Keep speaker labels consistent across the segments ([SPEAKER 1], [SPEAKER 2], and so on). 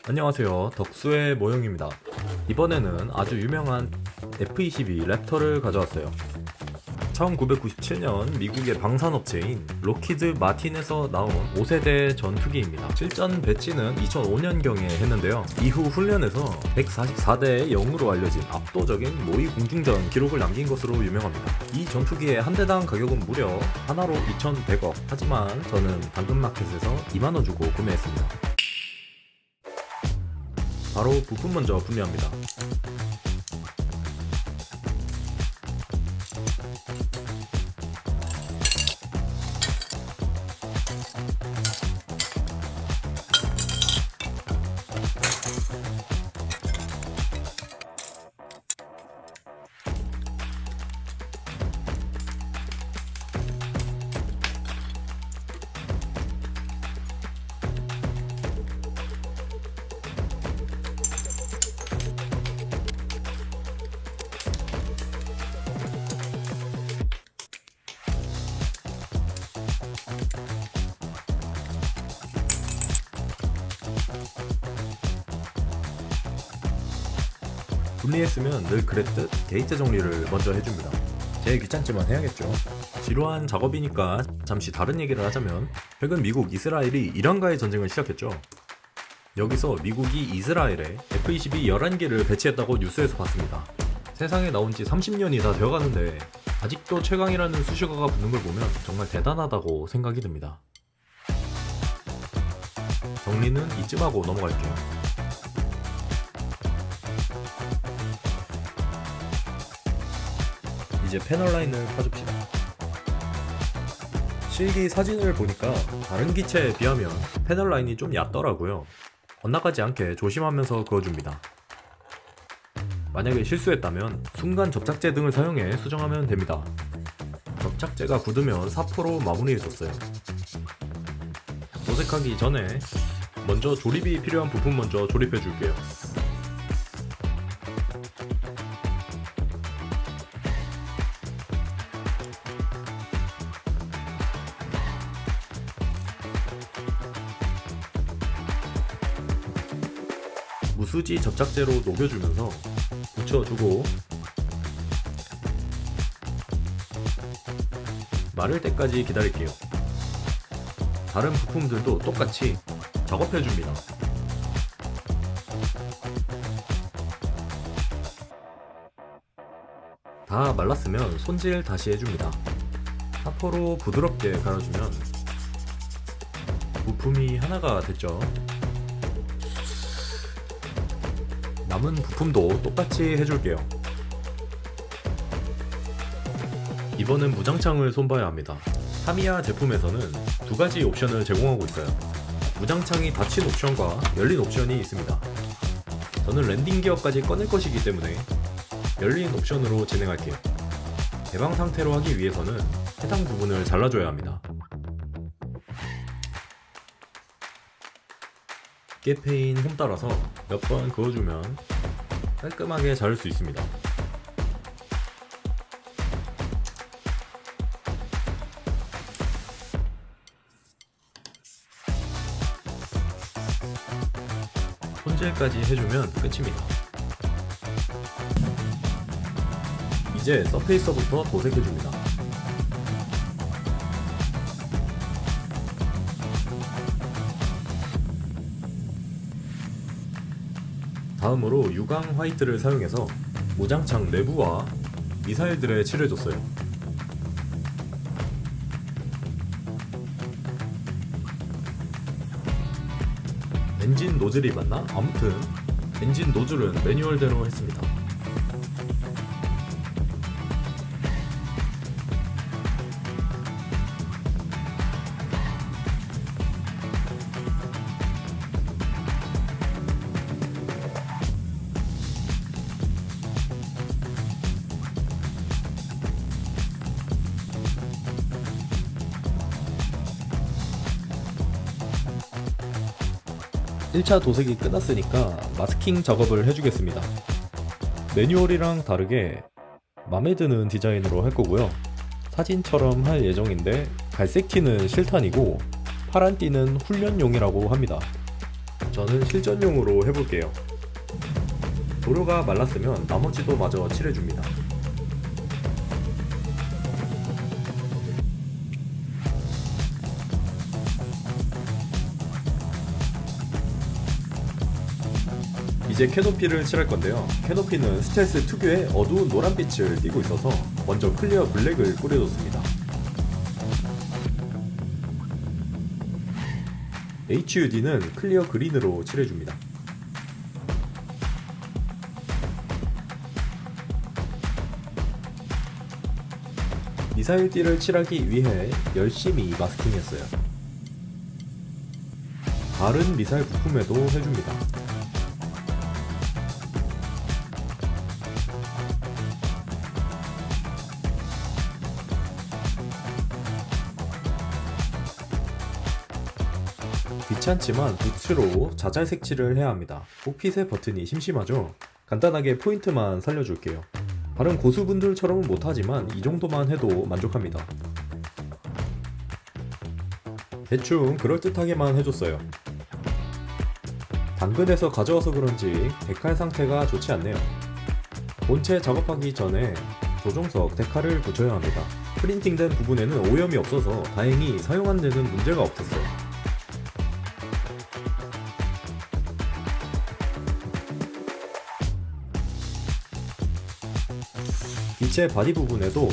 [SPEAKER 1] 안녕하세요, 덕수의 모형입니다. 이번에는 아주 유명한 F-22 랩터를 가져왔어요. 1997년 미국의 방산업체인 록히드 마틴에서 나온 5세대 전투기입니다. 실전 배치는 2005년경에 했는데요. 이후 훈련에서 144대 0으로 알려진 압도적인 모의 공중전 기록을 남긴 것으로 유명합니다. 이 전투기의 한 대당 가격은 무려 하나로 2,100억. 하지만 저는 당근마켓에서 2만원 주고 구매했습니다. 바로 부품 먼저 분리합니다. 분리했으면 늘 그랬듯 게이트 정리를 먼저 해줍니다. 제일 귀찮지만 해야겠죠. 지루한 작업이니까 잠시 다른 얘기를 하자면, 최근 미국 이스라엘이 이란과의 전쟁을 시작했죠. 여기서 미국이 이스라엘에 F-22 11개를 배치했다고 뉴스에서 봤습니다. 세상에 나온 지 30년이 다 되어가는데 아직도 최강이라는 수식어가 붙는 걸 보면 정말 대단하다고 생각이 듭니다. 정리는 이쯤 하고 넘어갈게요. 이제 패널 라인을 파줍시다. 실기 사진을 보니까 다른 기체에 비하면 패널 라인이 좀 얕더라고요. 엇나가지 않게 조심하면서 그어줍니다. 만약에 실수했다면 순간 접착제 등을 사용해 수정하면 됩니다. 접착제가 굳으면 사포로 마무리해줬어요. 도색하기 전에 먼저 조립이 필요한 부품 먼저 조립해줄게요. 무수지 접착제로 녹여주면서 붙여주고 마를 때까지 기다릴게요. 다른 부품들도 똑같이 작업해줍니다. 다 말랐으면 손질 다시 해줍니다. 사포로 부드럽게 갈아주면 부품이 하나가 됐죠. 남은 부품도 똑같이 해줄게요. 이번엔 무장창을 손봐야 합니다. 타미야 제품에서는 두 가지 옵션을 제공하고 있어요. 무장창이 닫힌 옵션과 열린 옵션이 있습니다. 저는 랜딩 기어까지 꺼낼 것이기 때문에 열린 옵션으로 진행할게요. 개방 상태로 하기 위해서는 해당 부분을 잘라줘야 합니다. 깨페인 홈 따라서 몇 번 그어주면 깔끔하게 자를 수 있습니다. 손질까지 해주면 끝입니다. 이제 서페이서부터 도색해줍니다. 다음으로 유광 화이트를 사용해서 무장창 내부와 미사일들에 칠해줬어요. 엔진 노즐이 맞나? 아무튼 엔진 노즐은 매뉴얼대로 했습니다. (1차) 도색이 끝났으니까 마스킹 작업을 해주겠습니다. 매뉴얼이랑 다르게 맘에 드는 디자인으로 할 거고요. 사진처럼 할 예정인데 갈색 티는 실탄이고 파란 띠는 훈련용이라고 합니다. 저는 실전용으로 해볼게요. 도료가 말랐으면 나머지도 마저 칠해줍니다. 이제 캐노피를 칠할 건데요. 캐노피는 스텔스 특유의 어두운 노란빛을 띠고 있어서 먼저 클리어 블랙을 뿌려줬습니다. HUD는 클리어 그린으로 칠해줍니다. 미사일띠를 칠하기 위해 열심히 마스킹했어요. 다른 미사일 부품에도 해줍니다. 귀찮지만 붓으로 자잘 색칠을 해야 합니다. 복핏의 버튼이 심심하죠? 간단하게 포인트만 살려줄게요. 다른 고수분들처럼은 못하지만 이 정도만 해도 만족합니다. 대충 그럴듯하게만 해줬어요. 당근에서 가져와서 그런지 데칼 상태가 좋지 않네요. 본체 작업하기 전에 조종석 데칼을 붙여야 합니다. 프린팅된 부분에는 오염이 없어서 다행히 사용하는 데는 문제가 없었어요. 기체 바디 부분에도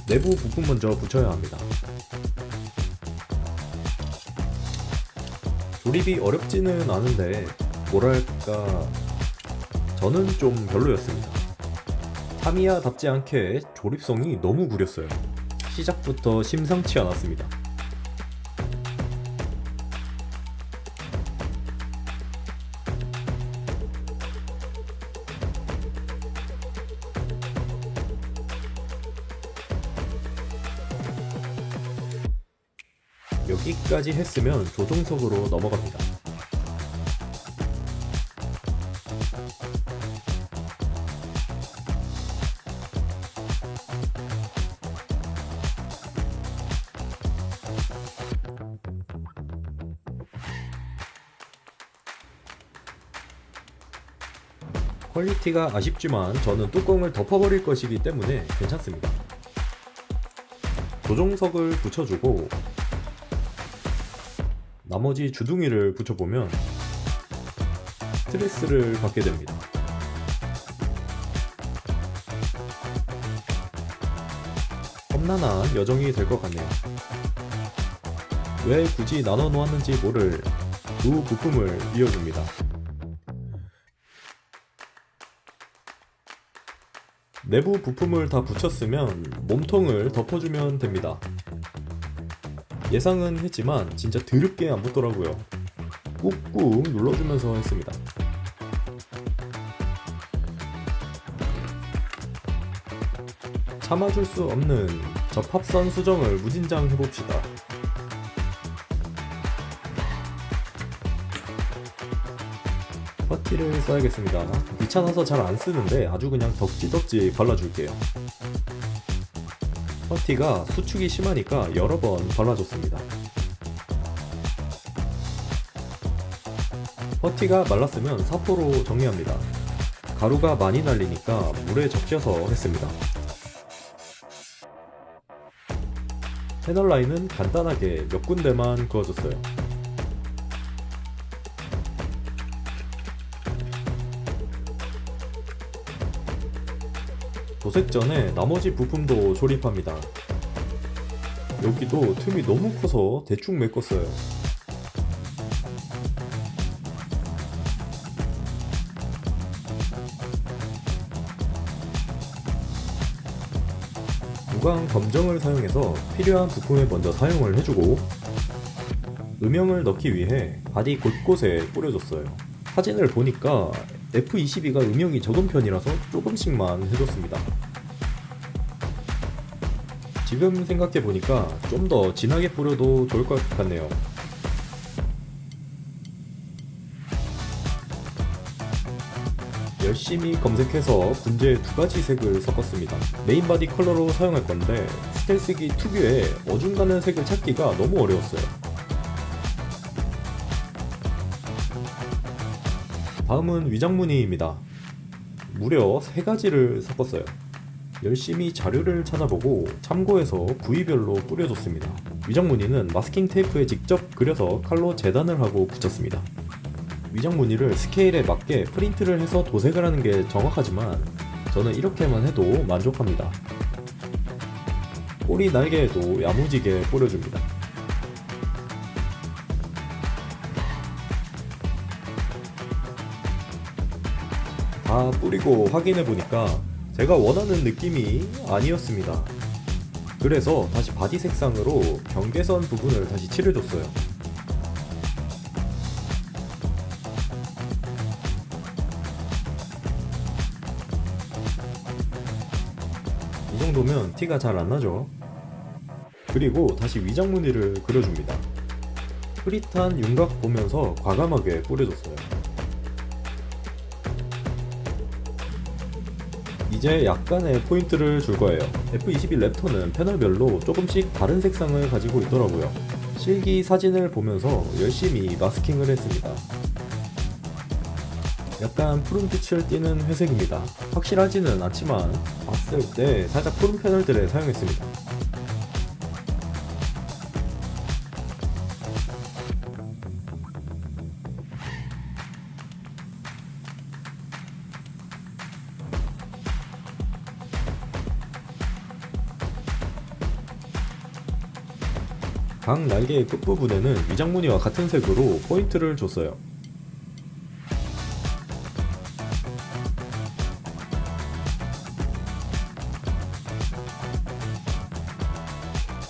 [SPEAKER 1] 내부 부품 먼저 붙여야 합니다. 조립이 어렵지는 않은데 뭐랄까 저는 좀 별로였습니다. 타미야답지 않게 조립성이 너무 구렸어요. 시작부터 심상치 않았습니다. 여기까지 했으면 조종석으로 넘어갑니다. 퀄리티가 아쉽지만 저는 뚜껑을 덮어버릴 것이기 때문에 괜찮습니다. 조종석을 붙여주고 나머지 주둥이를 붙여보면 스트레스를 받게 됩니다. 험난한 여정이 될 것 같네요. 왜 굳이 나눠 놓았는지 모를 두 부품을 이어줍니다. 내부 부품을 다 붙였으면 몸통을 덮어주면 됩니다. 예상은 했지만 진짜 드럽게 안 붙더라고요. 꾹꾹 눌러주면서 했습니다. 참아줄 수 없는 접합선 수정을 무진장 해봅시다. 퍼티를 써야겠습니다. 귀찮아서 잘 안 쓰는데 아주 그냥 덕지덕지 발라줄게요. 퍼티가 수축이 심하니까 여러 번 발라줬습니다. 퍼티가 말랐으면 사포로 정리합니다. 가루가 많이 날리니까 물에 적셔서 했습니다. 패널 라인은 간단하게 몇 군데만 그어줬어요. 도색 전에 나머지 부품도 조립합니다. 여기도 틈이 너무 커서 대충 메꿨어요. 무광 검정을 사용해서 필요한 부품에 먼저 사용을 해주고 음영을 넣기 위해 바디 곳곳에 뿌려줬어요. 사진을 보니까 F22가 음영이 적은 편이라서 조금씩만 해줬습니다. 지금 생각해보니까 좀 더 진하게 뿌려도 좋을 것 같네요. 열심히 검색해서 분재 2가지 색을 섞었습니다. 메인 바디 컬러로 사용할 건데 스텔스기 특유의 어중간한 색을 찾기가 너무 어려웠어요. 다음은 위장무늬입니다. 무려 3가지를 섞었어요. 열심히 자료를 찾아보고 참고해서 부위별로 뿌려줬습니다. 위장무늬는 마스킹 테이프에 직접 그려서 칼로 재단을 하고 붙였습니다. 위장무늬를 스케일에 맞게 프린트를 해서 도색을 하는 게 정확하지만 저는 이렇게만 해도 만족합니다. 꼬리 날개에도 야무지게 뿌려줍니다. 다 뿌리고 확인해보니까 제가 원하는 느낌이 아니었습니다. 그래서 다시 바디 색상으로 경계선 부분을 다시 칠해줬어요. 이 정도면 티가 잘 안 나죠? 그리고 다시 위장무늬를 그려줍니다. 흐릿한 윤곽 보면서 과감하게 뿌려줬어요. 이제 약간의 포인트를 줄 거예요. F21 랩터는 패널별로 조금씩 다른 색상을 가지고 있더라고요. 실기 사진을 보면서 열심히 마스킹을 했습니다. 약간 푸른빛을 띠는 회색입니다. 확실하지는 않지만 봤을 때 살짝 푸른 패널들을 사용했습니다. 각 날개의 끝부분에는 위장무늬와 같은 색으로 포인트를 줬어요.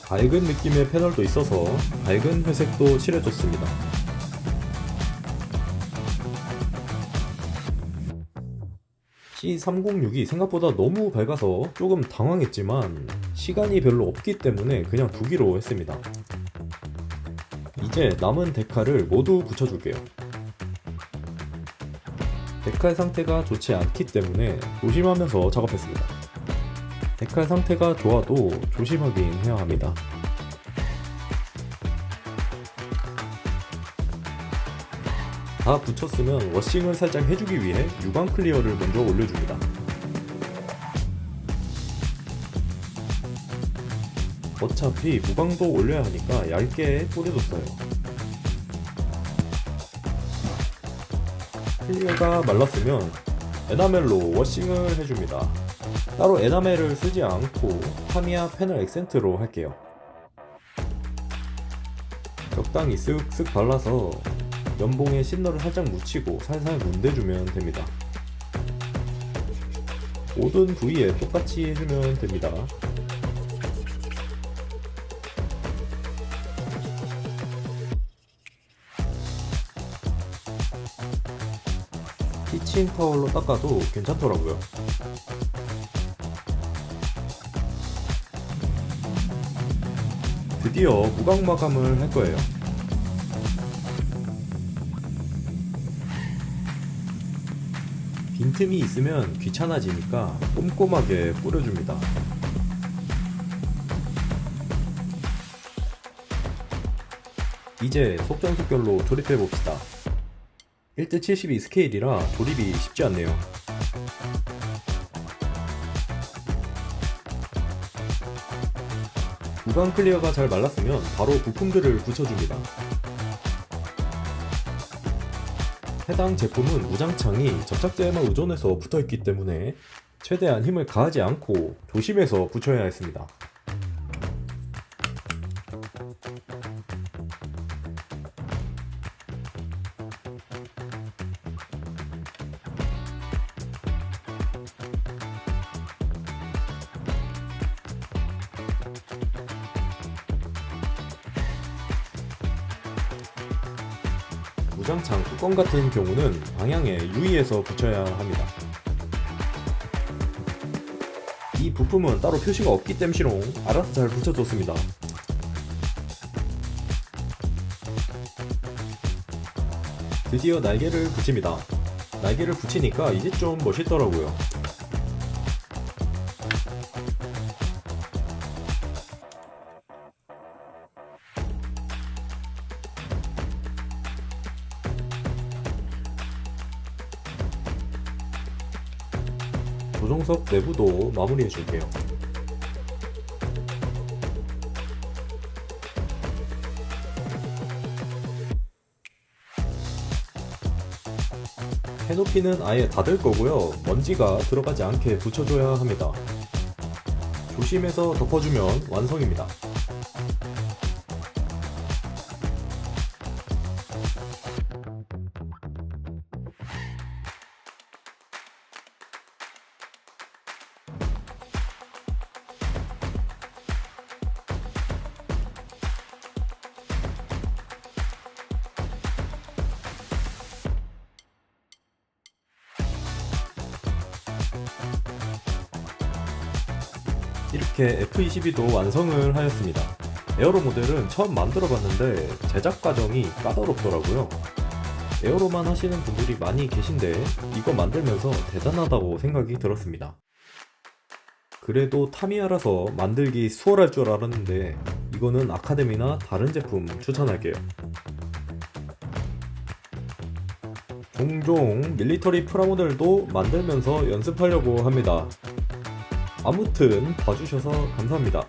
[SPEAKER 1] 밝은 느낌의 패널도 있어서 밝은 회색도 칠해줬습니다. C306이 생각보다 너무 밝아서 조금 당황했지만 시간이 별로 없기 때문에 그냥 두기로 했습니다. 이제 남은 데칼을 모두 붙여줄게요. 데칼 상태가 좋지 않기 때문에 조심하면서 작업했습니다. 데칼 상태가 좋아도 조심하긴 해야 합니다. 다 붙였으면 워싱을 살짝 해주기 위해 유광 클리어를 먼저 올려줍니다. 어차피 무광도 올려야 하니까 얇게 뿌려줬어요. 클리어가 말랐으면 에나멜로 워싱을 해줍니다. 따로 에나멜을 쓰지 않고 타미야 패널 액센트로 할게요. 적당히 쓱쓱 발라서 면봉에 신너를 살짝 묻히고 살살 문대주면 됩니다. 모든 부위에 똑같이 해주면 됩니다. 키친타올로 닦아도 괜찮더라고요. 드디어 무광 마감을 할 거예요. 빈틈이 있으면 귀찮아지니까 꼼꼼하게 뿌려줍니다. 이제 속전속결로 조립해봅시다. 1:72 스케일이라 조립이 쉽지 않네요. 무광 클리어가 잘 말랐으면 바로 부품들을 붙여줍니다. 해당 제품은 무장창이 접착제에만 의존해서 붙어있기 때문에 최대한 힘을 가하지 않고 조심해서 붙여야 했습니다. 무장창 뚜껑 같은 경우는 방향에 유의해서 붙여야 합니다. 이 부품은 따로 표시가 없기 땜시롱 알아서 잘 붙여줬습니다. 드디어 날개를 붙입니다. 날개를 붙이니까 이제 좀 멋있더라고요. 조종석 내부도 마무리해 줄게요. 캐노피는 아예 닫을 거고요. 먼지가 들어가지 않게 붙여줘야 합니다. 조심해서 덮어주면 완성입니다. 이렇게 F22도 완성을 하였습니다. 에어로 모델은 처음 만들어 봤는데 제작 과정이 까다롭더라고요. 에어로만 하시는 분들이 많이 계신데 이거 만들면서 대단하다고 생각이 들었습니다. 그래도 타미야라서 만들기 수월할 줄 알았는데 이거는 아카데미나 다른 제품 추천할게요. 종종 밀리터리 프라모델도 만들면서 연습하려고 합니다. 아무튼 봐주셔서 감사합니다.